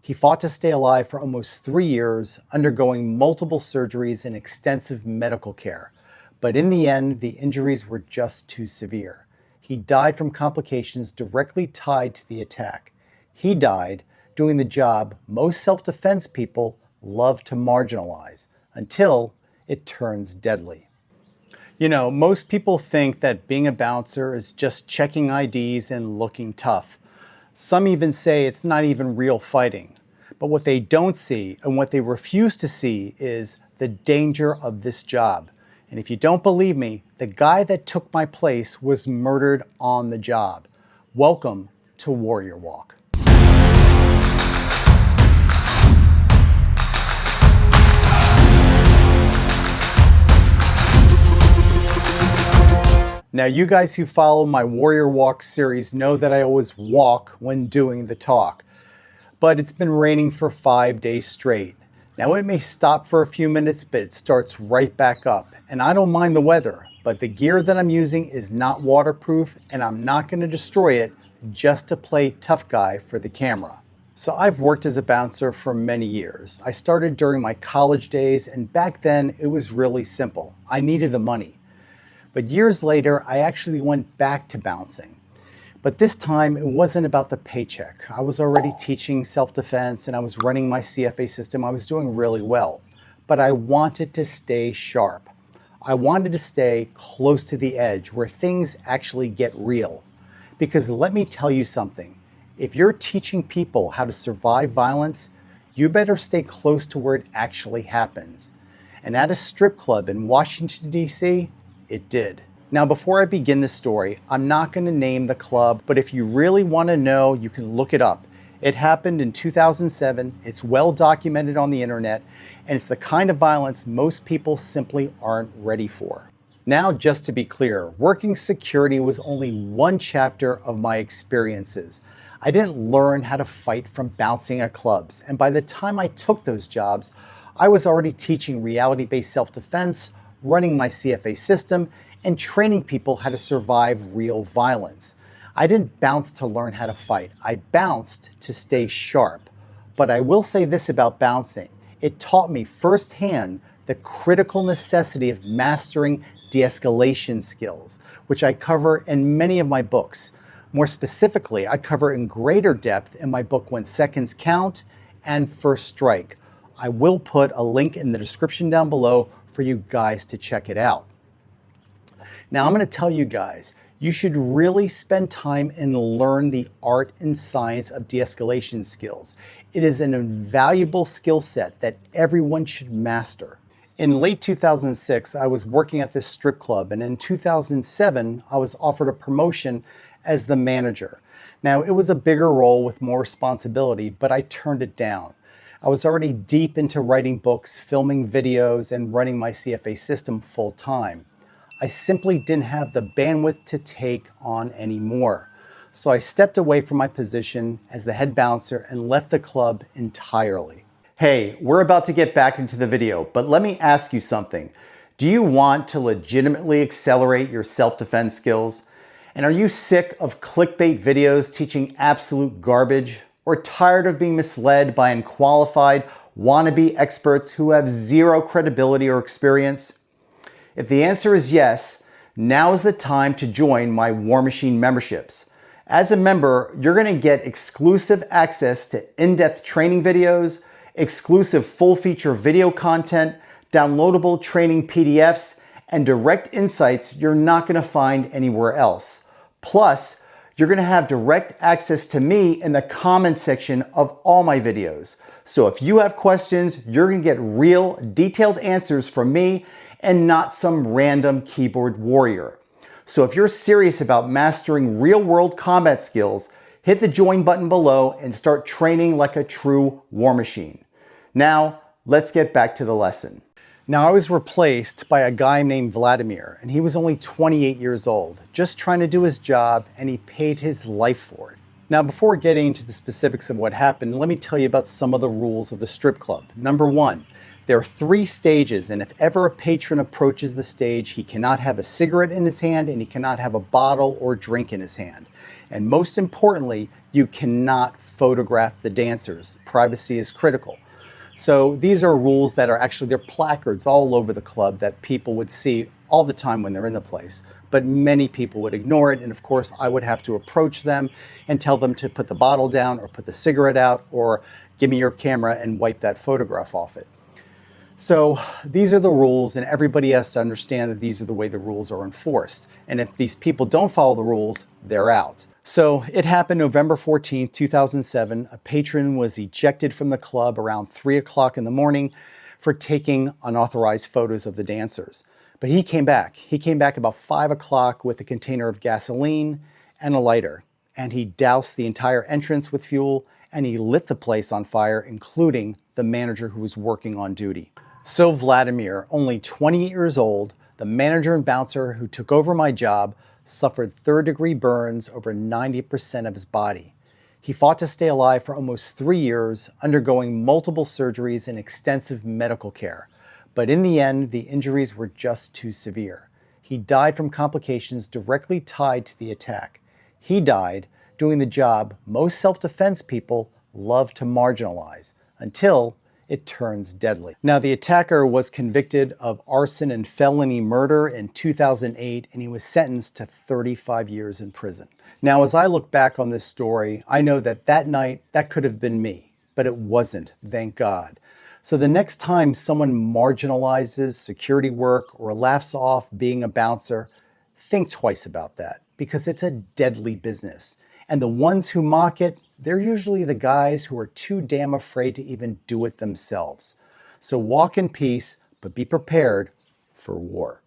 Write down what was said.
He fought to stay alive for almost 3 years, undergoing multiple surgeries and extensive medical care. But in the end, the injuries were just too severe. He died from complications directly tied to the attack. He died doing the job most self-defense people love to marginalize, until it turns deadly. You know, most people think that being a bouncer is just checking IDs and looking tough. Some even say it's not even real fighting. But what they don't see and what they refuse to see is the danger of this job. And if you don't believe me, the guy that took my place was murdered on the job. Welcome to Warrior Walk. Now, you guys who follow my Warrior Walk series know that I always walk when doing the talk. But it's been raining for 5 days straight. Now, it may stop for a few minutes, but it starts right back up. And I don't mind the weather, but the gear that I'm using is not waterproof, and I'm not going to destroy it just to play tough guy for the camera. So I've worked as a bouncer for many years. I started during my college days, and back then it was really simple. I needed the money. But years later, I actually went back to bouncing. But this time, it wasn't about the paycheck. I was already teaching self-defense and I was running my CFA system. I was doing really well. But I wanted to stay sharp. I wanted to stay close to the edge where things actually get real. Because let me tell you something. If you're teaching people how to survive violence, you better stay close to where it actually happens. And at a strip club in Washington, D.C., it did. Now, before I begin this story, I'm not going to name the club, but if you really want to know, you can look it up. It happened in 2007. It's well documented on the internet, and it's the kind of violence most people simply aren't ready for. Now, just to be clear, working security was only one chapter of my experiences. I didn't learn how to fight from bouncing at clubs, and by the time I took those jobs, I was already teaching reality-based self-defense, running my CFA system, and training people how to survive real violence. I didn't bounce to learn how to fight. I bounced to stay sharp. But I will say this about bouncing. It taught me firsthand the critical necessity of mastering de-escalation skills, which I cover in many of my books. More specifically, I cover in greater depth in my book When Seconds Count and First Strike. I will put a link in the description down below for you guys to check it out. Now, I'm going to tell you guys, you should really spend time and learn the art and science of de-escalation skills. It is an invaluable skill set that everyone should master. In late 2006, I was working at this strip club, and in 2007, I was offered a promotion as the manager. Now, it was a bigger role with more responsibility, but I turned it down. I was already deep into writing books, filming videos, and running my CFA system full time. I simply didn't have the bandwidth to take on any more. So I stepped away from my position as the head bouncer and left the club entirely. Hey, we're about to get back into the video, but let me ask you something. Do you want to legitimately accelerate your self-defense skills? And are you sick of clickbait videos teaching absolute garbage? Or tired of being misled by unqualified wannabe experts who have zero credibility or experience? If the answer is yes, now is the time to join my War Machine memberships. As a member, you're going to get exclusive access to in-depth training videos, exclusive full-feature video content, downloadable training PDFs, and direct insights you're not going to find anywhere else. Plus, you're going to have direct access to me in the comments section of all my videos. So if you have questions, you're going to get real, detailed answers from me and not some random keyboard warrior. So if you're serious about mastering real-world combat skills, hit the join button below and start training like a true war machine. Now, let's get back to the lesson. Now, I was replaced by a guy named Vladimir, and he was only 28 years old, just trying to do his job, and he paid his life for it. Now, before getting into the specifics of what happened, let me tell you about some of the rules of the strip club. Number one, there are 3 stages, and if ever a patron approaches the stage, he cannot have a cigarette in his hand, and he cannot have a bottle or drink in his hand. And most importantly, You cannot photograph the dancers. Privacy is critical. So these are rules that are actually, they're placards all over the club that people would see all the time when they're in the place. But many people would ignore it. And of course, I would have to approach them and tell them to put the bottle down or put the cigarette out or give me your camera and wipe that photograph off it. So these are the rules, and everybody has to understand that these are the way the rules are enforced. And if these people don't follow the rules, they're out. So it happened November 14th, 2007. A patron was ejected from the club around 3 o'clock in the morning for taking unauthorized photos of the dancers. But he came back. He came back about 5 o'clock with a container of gasoline and a lighter. And he doused the entire entrance with fuel, and he lit the place on fire, including the manager who was working on duty. So Vladimir, only 20 years old, the manager and bouncer who took over my job, suffered third-degree burns over 90% of his body. He fought to stay alive for almost 3 years, undergoing multiple surgeries and extensive medical care. But in the end, the injuries were just too severe. He died from complications directly tied to the attack. He died doing the job most self-defense people love to marginalize, until it turns deadly. Now, the attacker was convicted of arson and felony murder in 2008, and he was sentenced to 35 years in prison. Now, as I look back on this story, I know that that night, that could have been me, but it wasn't, thank God. So the next time someone marginalizes security work or laughs off being a bouncer, think twice about that, because it's a deadly business. And the ones who mock it, they're usually the guys who are too damn afraid to even do it themselves. So walk in peace, but be prepared for war.